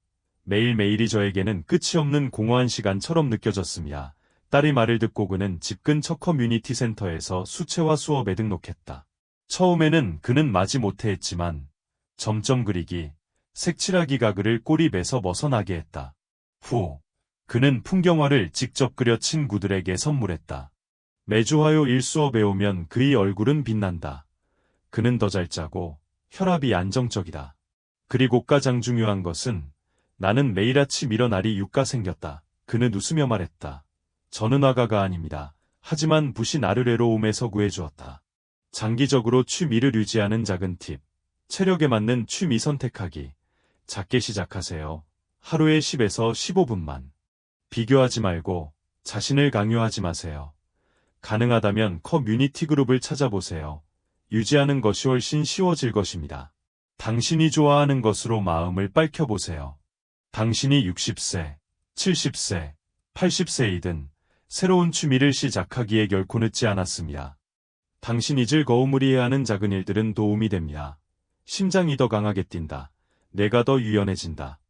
[SPEAKER 1] 매일매일이 저에게는 끝이 없는 공허한 시간처럼 느껴졌습니다. 딸의 말을 듣고 그는 집 근처 커뮤니티 센터에서 수채화 수업에 등록했다. 처음에는 그는 마지 못해 했지만 점점 그리기, 색칠하기가 그를 꼬리배서 벗어나게 했다. 후, 그는 풍경화를 직접 그려 친구들에게 선물했다. 매주 화요 일 수업에 오면 그의 얼굴은 빛난다. 그는 더 잘 자고 혈압이 안정적이다. 그리고 가장 중요한 것은 나는 매일 아침 일어나리 육가 생겼다. 그는 웃으며 말했다. 저는 화가가 아닙니다. 하지만 붓이 나를 외로움에서 구해주었다. 장기적으로 취미를 유지하는 작은 팁. 체력에 맞는 취미 선택하기. 작게 시작하세요. 하루에 10에서 15분만. 비교하지 말고 자신을 강요하지 마세요. 가능하다면 커뮤니티 그룹을 찾아보세요. 유지하는 것이 훨씬 쉬워질 것입니다. 당신이 좋아하는 것으로 마음을 밝혀보세요. 당신이 60세, 70세, 80세이든 새로운 취미를 시작하기에 결코 늦지 않았습니다. 당신이 즐거움을 이해하는 작은 일들은 도움이 됩니다. 심장이 더 강하게 뛴다. 뇌가 더 유연해진다.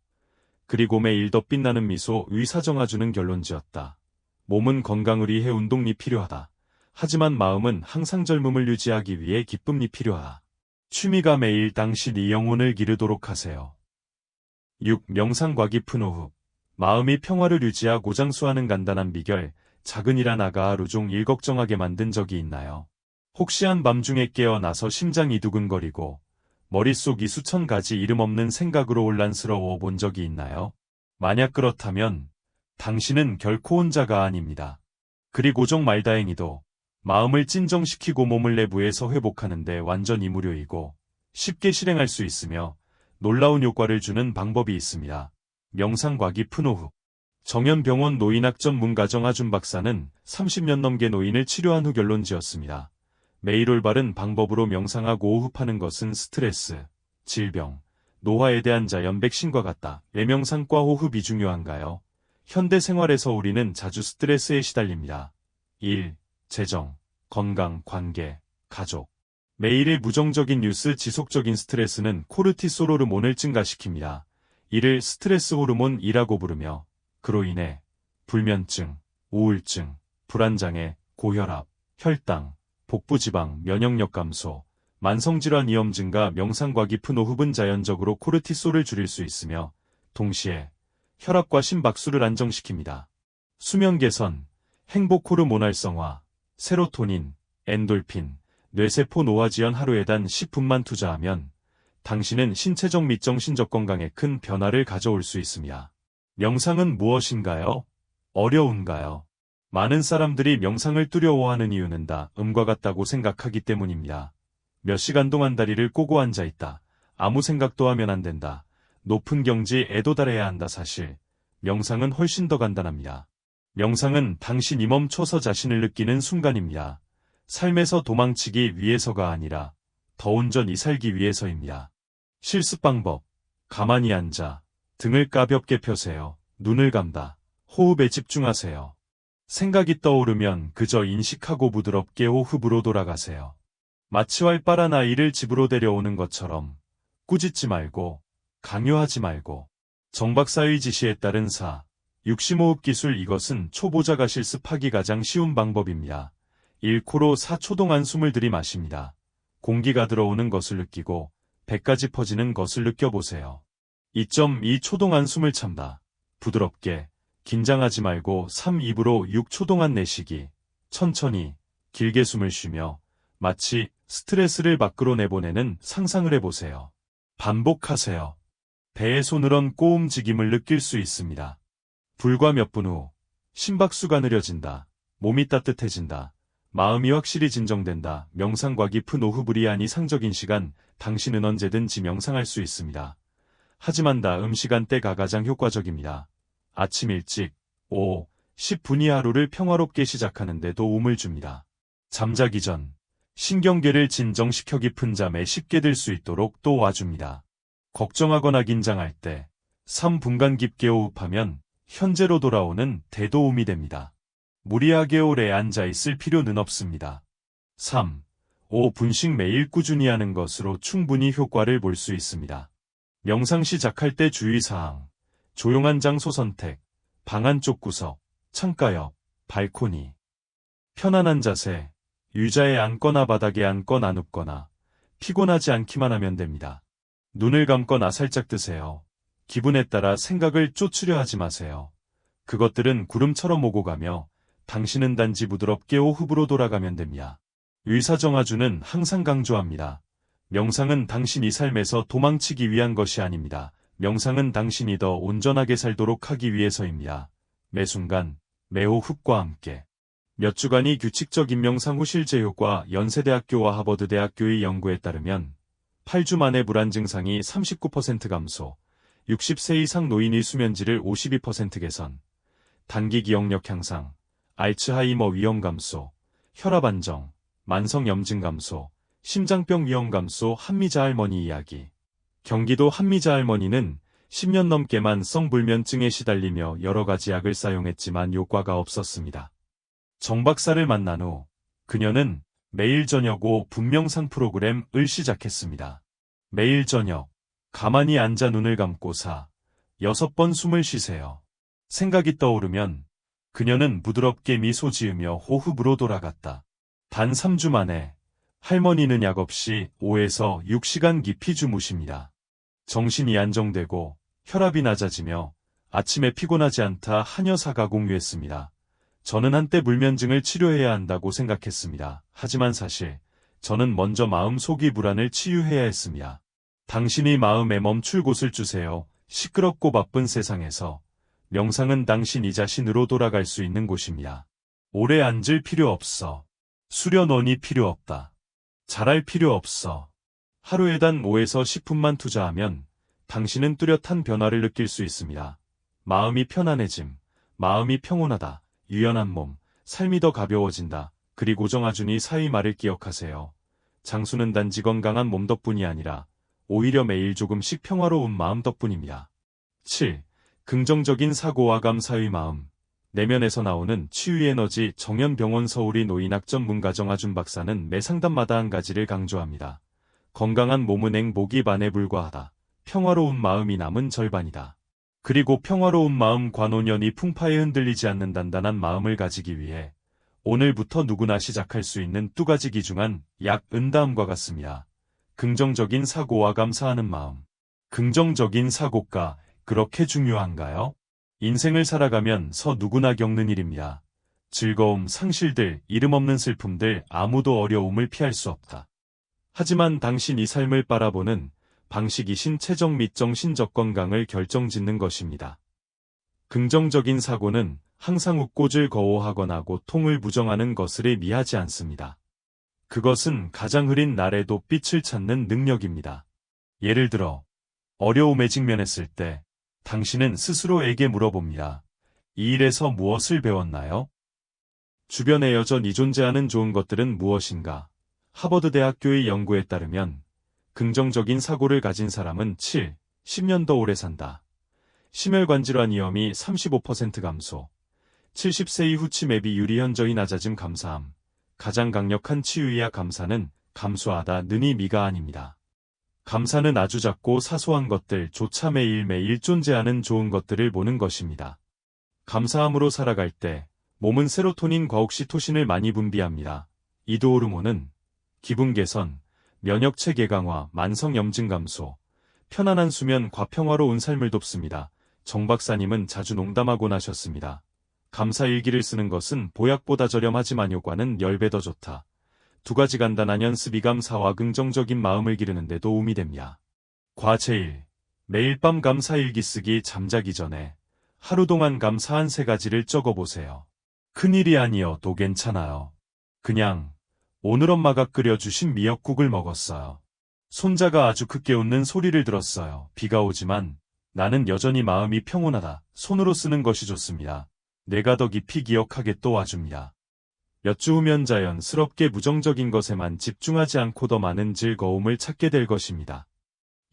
[SPEAKER 1] 그리고 매일 더 빛나는 미소 의사정아주는 결론지었다. 몸은 건강을 위해 운동이 필요하다. 하지만 마음은 항상 젊음을 유지하기 위해 기쁨이 필요하다. 취미가 매일 당신이 영혼을 기르도록 하세요. 6. 명상과 깊은 호흡. 마음이 평화를 유지하고 장수하는 간단한 비결. 작은 일 하나가 하루 종일 걱정하게 만든 적이 있나요? 혹시 한밤중에 깨어나서 심장이 두근거리고 머릿속이 수천 가지 이름 없는 생각으로 혼란스러워 본 적이 있나요? 만약 그렇다면 당신은 결코 혼자가 아닙니다. 그리고 정말 다행히도 마음을 진정시키고 몸을 내부에서 회복하는데 완전히 무료이고 쉽게 실행할 수 있으며 놀라운 효과를 주는 방법이 있습니다. 명상과 깊은 호흡. 정연병원 노인학 전문 가정아준 박사는 30년 넘게 노인을 치료한 후 결론지었습니다. 매일 올바른 방법으로 명상하고 호흡하는 것은 스트레스, 질병, 노화에 대한 자연 백신과 같다. 왜 명상과 호흡이 중요한가요? 현대 생활에서 우리는 자주 스트레스에 시달립니다. 일, 재정, 건강, 관계, 가족. 매일의 부정적인 뉴스, 지속적인 스트레스는 코르티솔 호르몬을 증가시킵니다. 이를 스트레스 호르몬이라고 부르며 그로 인해 불면증, 우울증, 불안장애, 고혈압, 혈당, 복부지방, 면역력 감소, 만성질환 위험 증가. 명상과 깊은 호흡은 자연적으로 코르티솔을 줄일 수 있으며 동시에 혈압과 심박수를 안정시킵니다. 수면 개선, 행복 호르몬 활성화, 세로토닌, 엔돌핀, 뇌세포 노화 지연. 하루에 단 10분만 투자하면 당신은 신체적 및 정신적 건강에 큰 변화를 가져올 수 있습니다. 명상은 무엇인가요? 어려운가요? 많은 사람들이 명상을 두려워하는 이유는 다 음과 같다고 생각하기 때문입니다. 몇 시간 동안 다리를 꼬고 앉아있다. 아무 생각도 하면 안 된다. 높은 경지에 도달해야 한다. 사실 명상은 훨씬 더 간단합니다. 명상은 당신이 멈춰서 자신을 느끼는 순간입니다. 삶에서 도망치기 위해서가 아니라 더 온전히 살기 위해서입니다. 실습 방법. 가만히 앉아 등을 가볍게 펴세요. 눈을 감다. 호흡에 집중하세요. 생각이 떠오르면 그저 인식하고 부드럽게 호흡으로 돌아가세요. 마치 활발한 아이를 집으로 데려오는 것처럼 꾸짖지 말고 강요하지 말고. 정 박사의 지시에 따른 4. 육심호흡 기술. 이것은 초보자가 실습하기 가장 쉬운 방법입니다. 1코로 4초 동안 숨을 들이마십니다. 공기가 들어오는 것을 느끼고 배까지 퍼지는 것을 느껴보세요. 2.2초 동안 숨을 참다. 부드럽게, 긴장하지 말고 3. 입으로 6초 동안 내쉬기. 천천히, 길게 숨을 쉬며 마치 스트레스를 밖으로 내보내는 상상을 해보세요. 반복하세요. 배에 손을 얹고 움직임을 느낄 수 있습니다. 불과 몇 분 후, 심박수가 느려진다. 몸이 따뜻해진다. 마음이 확실히 진정된다. 명상과 깊은 오후불이 이상적인 시간, 당신은 언제든지 명상할 수 있습니다. 하지만 다음 시간대가 가장 효과적입니다. 아침 일찍, 10분이 하루를 평화롭게 시작하는 데 도움을 줍니다. 잠자기 전, 신경계를 진정시켜 깊은 잠에 쉽게 들 수 있도록 도와줍니다. 걱정하거나 긴장할 때, 3분간 깊게 호흡하면 현재로 돌아오는 대도움이 됩니다. 무리하게 오래 앉아있을 필요는 없습니다. 3. 5분씩 매일 꾸준히 하는 것으로 충분히 효과를 볼 수 있습니다. 명상 시작할 때 주의사항. 조용한 장소 선택. 방 안쪽 구석, 창가 옆, 발코니. 편안한 자세. 의자에 앉거나 바닥에 앉거나 눕거나. 피곤하지 않기만 하면 됩니다. 눈을 감거나 살짝 뜨세요. 기분에 따라 생각을 쫓으려 하지 마세요. 그것들은 구름처럼 오고 가며 당신은 단지 부드럽게 호흡으로 돌아가면 됩니다. 의사정아주는 항상 강조합니다. 명상은 당신이 삶에서 도망치기 위한 것이 아닙니다. 명상은 당신이 더 온전하게 살도록 하기 위해서입니다. 매 순간, 매 호흡과 함께. 몇 주간의 규칙적인 명상 후 실제 효과 연세대학교와 하버드대학교의 연구에 따르면 8주 만에 불안 증상이 39% 감소, 60세 이상 노인의 수면질을 52% 개선, 단기 기억력 향상, 알츠하이머 위험 감소, 혈압 안정, 만성 염증 감소, 심장병 위험 감소. 한미자 할머니 이야기. 경기도 한미자 할머니는 10년 넘게 만성 불면증에 시달리며 여러 가지 약을 사용했지만 효과가 없었습니다. 정 박사를 만난 후 그녀는 매일 저녁 5분 명상 프로그램을 시작했습니다. 매일 저녁 가만히 앉아 눈을 감고 6번 숨을 쉬세요. 생각이 떠오르면 그녀는 부드럽게 미소 지으며 호흡으로 돌아갔다. 단 3주 만에 할머니는 약 없이 5에서 6시간 깊이 주무십니다. 정신이 안정되고 혈압이 낮아지며 아침에 피곤하지 않다 한 여사가 공유했습니다. 저는 한때 불면증을 치료해야 한다고 생각했습니다. 하지만 사실 저는 먼저 마음속의 불안을 치유해야 했습니다. 당신의 마음에 멈출 곳을 주세요. 시끄럽고 바쁜 세상에서 명상은 당신이 자신으로 돌아갈 수 있는 곳입니다. 오래 앉을 필요 없어. 수련원이 필요 없다. 잘할 필요 없어. 하루에 단 5에서 10분만 투자하면 당신은 뚜렷한 변화를 느낄 수 있습니다. 마음이 편안해짐, 마음이 평온하다, 유연한 몸, 삶이 더 가벼워진다. 그리고 정아준이 사위 말을 기억하세요. 장수는 단지 건강한 몸 덕분이 아니라 오히려 매일 조금씩 평화로운 마음 덕분입니다. 7. 긍정적인 사고와 감사의 마음. 내면에서 나오는 치유의 에너지. 정연병원 서울의 노인학 전문가 정아준 박사는 매 상담마다 한 가지를 강조합니다. 건강한 몸은 행복이 반에 불과하다. 평화로운 마음이 남은 절반이다. 그리고 평화로운 마음 관오년이 풍파에 흔들리지 않는 단단한 마음을 가지기 위해 오늘부터 누구나 시작할 수 있는 2가지 귀중한 약은 다음과 같습니다. 긍정적인 사고와 감사하는 마음. 긍정적인 사고가 그렇게 중요한가요? 인생을 살아가면서 누구나 겪는 일입니다. 즐거움, 상실들, 이름 없는 슬픔들, 아무도 어려움을 피할 수 없다. 하지만 당신이 삶을 바라보는 방식이 신체적 및 정신적 건강을 결정짓는 것입니다. 긍정적인 사고는 항상 웃고 즐거워하거나 고통을 부정하는 것을 의미하지 않습니다. 그것은 가장 흐린 날에도 빛을 찾는 능력입니다. 예를 들어, 어려움에 직면했을 때 당신은 스스로에게 물어봅니다. 이 일에서 무엇을 배웠나요? 주변에 여전히 존재하는 좋은 것들은 무엇인가? 하버드 대학교의 연구에 따르면 긍정적인 사고를 가진 사람은 10년 더 오래 산다. 심혈관 질환 위험이 35% 감소. 70세 이후 치매 비율이 현저히 낮아짐. 감사함. 가장 강력한 치유의학 감사는 감수하다는 의미가 아닙니다. 감사는 아주 작고 사소한 것들조차 매일매일 존재하는 좋은 것들을 보는 것입니다. 감사함으로 살아갈 때 몸은 세로토닌과 옥시토신을 많이 분비합니다. 이 두 호르몬은 기분 개선, 면역 체계 강화, 만성 염증 감소, 편안한 수면과 평화로운 삶을 돕습니다. 정 박사님은 자주 농담하곤 하셨습니다. 감사 일기를 쓰는 것은 보약보다 저렴하지만 효과는 10배 더 좋다. 2가지 간단한 연습이 감사와 긍정적인 마음을 기르는 데 도움이 됩니다. 과제 1. 매일 밤 감사 일기 쓰기. 잠자기 전에 하루 동안 감사한 3가지를 적어보세요. 큰일이 아니어도 괜찮아요. 그냥 오늘 엄마가 끓여주신 미역국을 먹었어요. 손자가 아주 크게 웃는 소리를 들었어요. 비가 오지만 나는 여전히 마음이 평온하다. 손으로 쓰는 것이 좋습니다. 내가 더 깊이 기억하게 또 와줍니다. 몇 주 후면 자연스럽게 부정적인 것에만 집중하지 않고 더 많은 즐거움을 찾게 될 것입니다.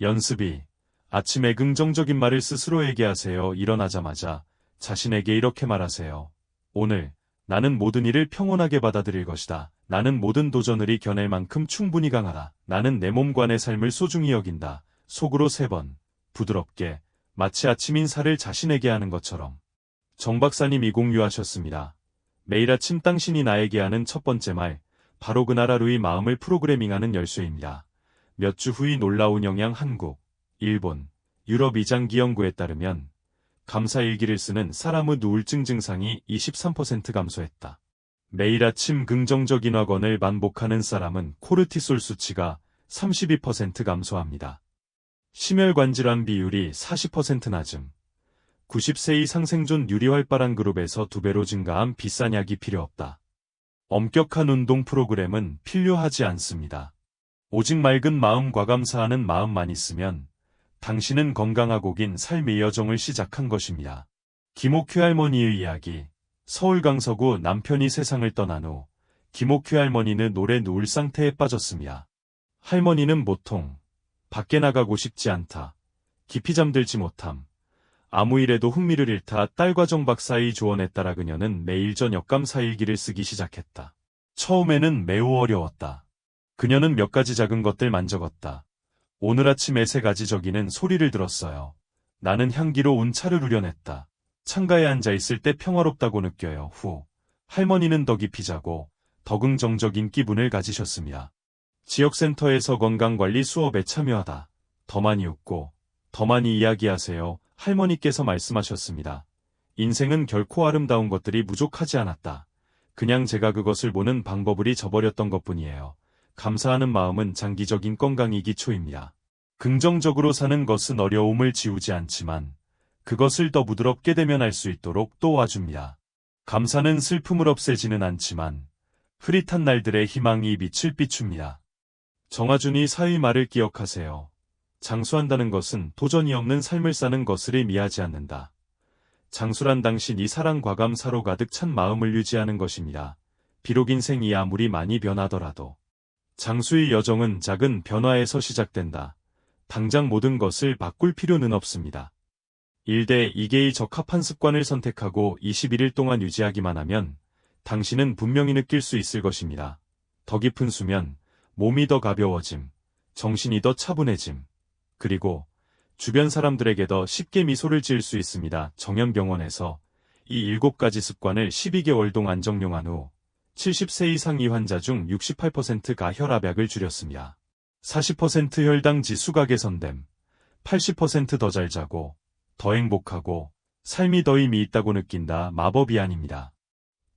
[SPEAKER 1] 연습 2. 아침에 긍정적인 말을 스스로에게 하세요. 일어나자마자 자신에게 이렇게 말하세요. 오늘 나는 모든 일을 평온하게 받아들일 것이다. 나는 모든 도전을 이겨낼 만큼 충분히 강하다. 나는 내 몸과 내 삶을 소중히 여긴다. 속으로 3번. 부드럽게 마치 아침 인사를 자신에게 하는 것처럼. 정 박사님이 공유하셨습니다. 매일 아침 당신이 나에게 하는 첫 번째 말, 바로 그날 하루의 마음을 프로그래밍하는 열쇠입니다. 몇 주 후의 놀라운 영향. 한국, 일본, 유럽 이장기 연구에 따르면 감사일기를 쓰는 사람의 우울증 증상이 23% 감소했다. 매일 아침 긍정적인 확언을 반복하는 사람은 코르티솔 수치가 32% 감소합니다. 심혈관 질환 비율이 40% 낮음. 90세 이상 생존율이 활발한 그룹에서 2배로 증가한 비싼 약이 필요 없다. 엄격한 운동 프로그램은 필요하지 않습니다. 오직 맑은 마음과 감사하는 마음만 있으면 당신은 건강하고 긴 삶의 여정을 시작한 것입니다. 김옥휘 할머니의 이야기. 서울 강서구 남편이 세상을 떠난 후 김옥휘 할머니는 오래 누울 상태에 빠졌습니다. 할머니는 보통 밖에 나가고 싶지 않다. 깊이 잠들지 못함. 아무 일에도 흥미를 잃다. 딸과 정 박사의 조언에 따라 그녀는 매일 저녁 감사일기를 쓰기 시작했다. 처음에는 매우 어려웠다. 그녀는 몇 가지 작은 것들만 적었다. 오늘 아침에 3가지 적이는 소리를 들었어요. 나는 향기로 운 차를 우려냈다. 창가에 앉아있을 때 평화롭다고 느껴요. 후. 할머니는 더 깊이 자고 더 긍정적인 기분을 가지셨습니다. 지역센터에서 건강관리 수업에 참여하다. 더 많이 웃고 더 많이 이야기하세요. 할머니께서 말씀하셨습니다. 인생은 결코 아름다운 것들이 부족하지 않았다. 그냥 제가 그것을 보는 방법을 잊어버렸던 것뿐이에요. 감사하는 마음은 장기적인 건강이 기초입니다. 긍정적으로 사는 것은 어려움을 지우지 않지만 그것을 더 부드럽게 대면할 수 있도록 도와줍니다. 감사는 슬픔을 없애지는 않지만 흐릿한 날들의 희망이 빛을 비춥니다. 정화준이 사의 말을 기억하세요. 장수한다는 것은 도전이 없는 삶을 사는 것을 의미하지 않는다. 장수란 당신이 사랑과 감사로 가득 찬 마음을 유지하는 것입니다. 비록 인생이 아무리 많이 변하더라도 장수의 여정은 작은 변화에서 시작된다. 당장 모든 것을 바꿀 필요는 없습니다. 1대 2개의 적합한 습관을 선택하고 21일 동안 유지하기만 하면 당신은 분명히 느낄 수 있을 것입니다. 더 깊은 수면, 몸이 더 가벼워짐, 정신이 더 차분해짐, 그리고 주변 사람들에게 더 쉽게 미소를 지을 수 있습니다. 정연병원에서 이 7가지 습관을 12개월 동안 적용한 후 70세 이상의 환자 중 68%가 혈압약을 줄였습니다. 40% 혈당 지수가 개선됨, 80% 더 잘 자고, 더 행복하고, 삶이 더 의미 있다고 느낀다. 마법이 아닙니다.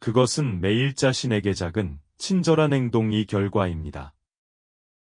[SPEAKER 1] 그것은 매일 자신에게 작은, 친절한 행동이 결과입니다.